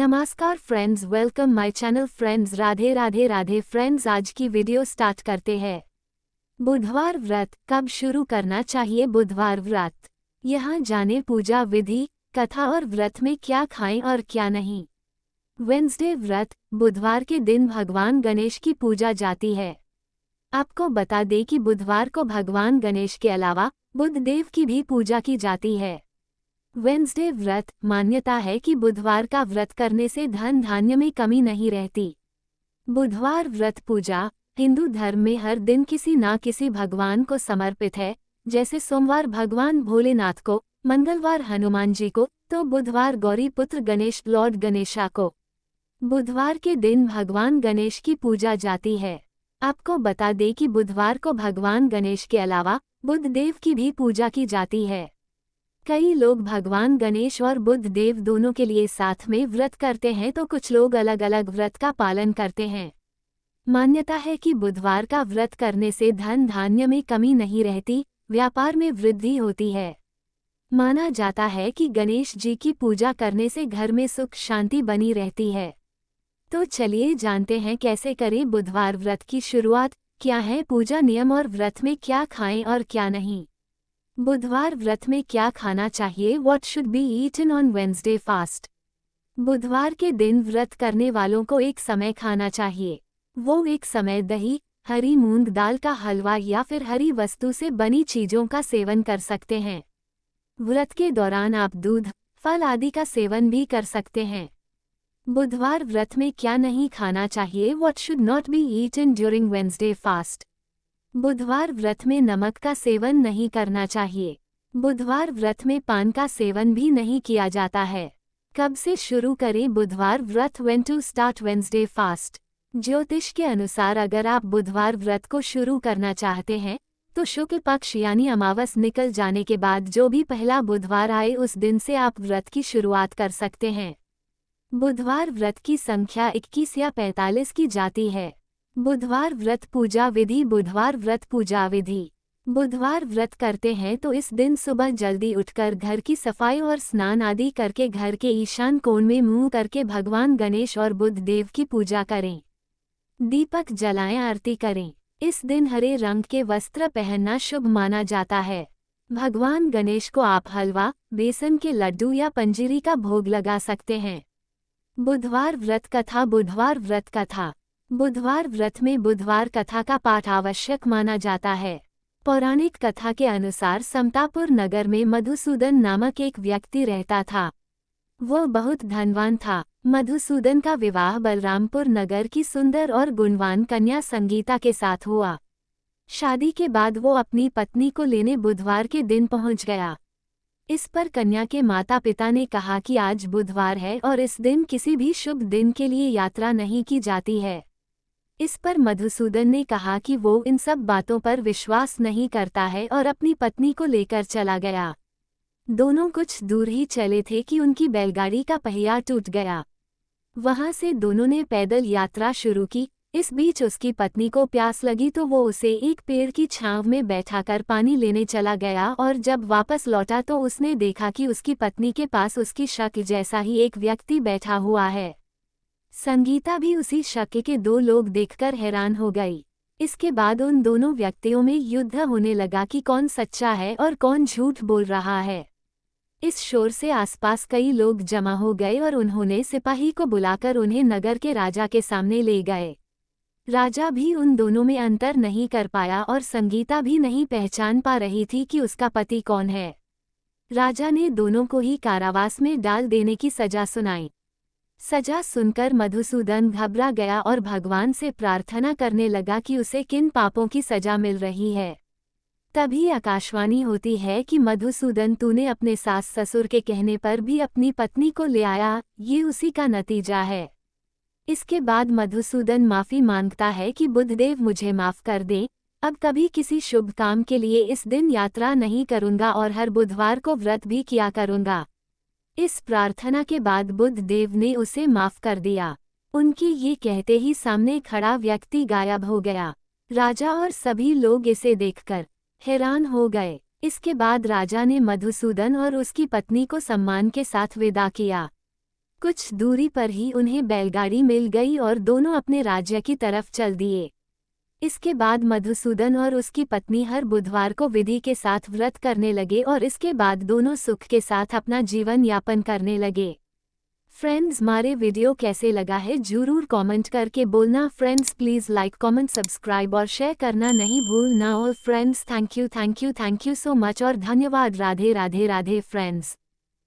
नमस्कार friends, welcome my channel friends. Radhe Radhe Radhe friends, आज की वीडियो स्टार्ट करते हैं। बुधवार व्रत कब शुरू करना चाहिए? बुधवार व्रत, यहाँ जाने पूजा विधि, कथा और व्रत में क्या खाएं और क्या नहीं। वेंसडे व्रत, बुधवार के दिन भगवान गणेश की पूजा जाती है। आपको बता दें कि बुधवार को भगवान गणेश के अलावा बुध देव की भी पूजा की जाती है। वेंसडे व्रत, मान्यता है कि बुधवार का व्रत करने से धन धान्य में कमी नहीं रहती। बुधवार व्रत पूजा हिंदू धर्म में हर दिन किसी ना किसी भगवान को समर्पित है। जैसे सोमवार भगवान भोलेनाथ को, मंगलवार हनुमान जी को, तो बुधवार गौरी पुत्र गणेश लॉर्ड गणेशा को। बुधवार के दिन भगवान गणेश की पूजा जाती है। आपको बता दें कि बुधवार को भगवान गणेश के अलावा बुध देव की भी पूजा की जाती है। कई लोग भगवान गणेश और बुध देव दोनों के लिए साथ में व्रत करते हैं, तो कुछ लोग अलग अलग व्रत का पालन करते हैं। मान्यता है कि बुधवार का व्रत करने से धन धान्य में कमी नहीं रहती, व्यापार में वृद्धि होती है। माना जाता है कि गणेश जी की पूजा करने से घर में सुख शांति बनी रहती है। तो चलिए जानते हैं कैसे करें बुधवार व्रत की शुरुआत, क्या है पूजा नियम और व्रत में क्या खाएं और क्या नहीं। बुधवार व्रत में क्या खाना चाहिए? What should be eaten on Wednesday fast? बुधवार के दिन व्रत करने वालों को एक समय खाना चाहिए। वो एक समय दही, हरी मूंग दाल का हलवा या फिर हरी वस्तु से बनी चीजों का सेवन कर सकते हैं। व्रत के दौरान आप दूध, फल आदि का सेवन भी कर सकते हैं। बुधवार व्रत में क्या नहीं खाना चाहिए? What should not be eaten during Wednesday fast? बुधवार व्रत में नमक का सेवन नहीं करना चाहिए। बुधवार व्रत में पान का सेवन भी नहीं किया जाता है। कब से शुरू करें बुधवार व्रत? When to start Wednesday fast? ज्योतिष के अनुसार अगर आप बुधवार व्रत को शुरू करना चाहते हैं तो शुक्ल पक्ष यानी अमावस निकल जाने के बाद जो भी पहला बुधवार आए उस दिन से आप व्रत की शुरुआत कर सकते हैं। बुधवार व्रत की संख्या 21 या 45 की जाती है। बुधवार व्रत पूजा विधि। बुधवार व्रत पूजा विधि, बुधवार व्रत करते हैं तो इस दिन सुबह जल्दी उठकर घर की सफाई और स्नान आदि करके घर के ईशान कोण में मुंह करके भगवान गणेश और बुध देव की पूजा करें। दीपक जलाएं, आरती करें। इस दिन हरे रंग के वस्त्र पहनना शुभ माना जाता है। भगवान गणेश को आप हलवा, बेसन के लड्डू या पंजीरी का भोग लगा सकते हैं। बुधवार व्रत कथा। बुधवार व्रत कथा, बुधवार व्रत में बुधवार कथा का पाठ आवश्यक माना जाता है। पौराणिक कथा के अनुसार समतापुर नगर में मधुसूदन नामक एक व्यक्ति रहता था। वह बहुत धनवान था। मधुसूदन का विवाह बलरामपुर नगर की सुंदर और गुणवान कन्या संगीता के साथ हुआ। शादी के बाद वो अपनी पत्नी को लेने बुधवार के दिन पहुंच गया। इस पर कन्या के माता पिता ने कहा कि आज बुधवार है और इस दिन किसी भी शुभ दिन के लिए यात्रा नहीं की जाती है। इस पर मधुसूदन ने कहा कि वो इन सब बातों पर विश्वास नहीं करता है और अपनी पत्नी को लेकर चला गया। दोनों कुछ दूर ही चले थे कि उनकी बैलगाड़ी का पहिया टूट गया। वहां से दोनों ने पैदल यात्रा शुरू की। इस बीच उसकी पत्नी को प्यास लगी तो वो उसे एक पेड़ की छांव में बैठाकर पानी लेने चला गया और जब वापस लौटा तो उसने देखा कि उसकी पत्नी के पास उसकी शक्ल जैसा ही एक व्यक्ति बैठा हुआ है। संगीता भी उसी शक्ल के दो लोग देखकर हैरान हो गई। इसके बाद उन दोनों व्यक्तियों में युद्ध होने लगा कि कौन सच्चा है और कौन झूठ बोल रहा है। इस शोर से आसपास कई लोग जमा हो गए और उन्होंने सिपाही को बुलाकर उन्हें नगर के राजा के सामने ले गए। राजा भी उन दोनों में अंतर नहीं कर पाया और संगीता भी नहीं पहचान पा रही थी कि उसका पति कौन है। राजा ने दोनों को ही कारावास में डाल देने की सजा सुनाई। सजा सुनकर मधुसूदन घबरा गया और भगवान से प्रार्थना करने लगा कि उसे किन पापों की सजा मिल रही है। तभी आकाशवाणी होती है कि मधुसूदन, तूने अपने सास ससुर के कहने पर भी अपनी पत्नी को ले आया, ये उसी का नतीजा है। इसके बाद मधुसूदन माफी मांगता है कि बुधदेव मुझे माफ कर दे, अब कभी किसी शुभ काम के लिए इस दिन यात्रा नहीं करूंगा और हर बुधवार को व्रत भी किया करूंगा। इस प्रार्थना के बाद बुध देव ने उसे माफ कर दिया। उनकी ये कहते ही सामने खड़ा व्यक्ति गायब हो गया। राजा और सभी लोग इसे देखकर हैरान हो गए। इसके बाद राजा ने मधुसूदन और उसकी पत्नी को सम्मान के साथ विदा किया। कुछ दूरी पर ही उन्हें बैलगाड़ी मिल गई और दोनों अपने राज्य की तरफ चल दिए। इसके बाद मधुसूदन और उसकी पत्नी हर बुधवार को विधि के साथ व्रत करने लगे और इसके बाद दोनों सुख के साथ अपना जीवन यापन करने लगे। फ्रेंड्स, हमारे वीडियो कैसे लगा है जरूर कमेंट करके बोलना। Friends please like comment subscribe और शेयर करना नहीं भूलना। और friends thank you so much और धन्यवाद। राधे राधे राधे फ्रेंड्स।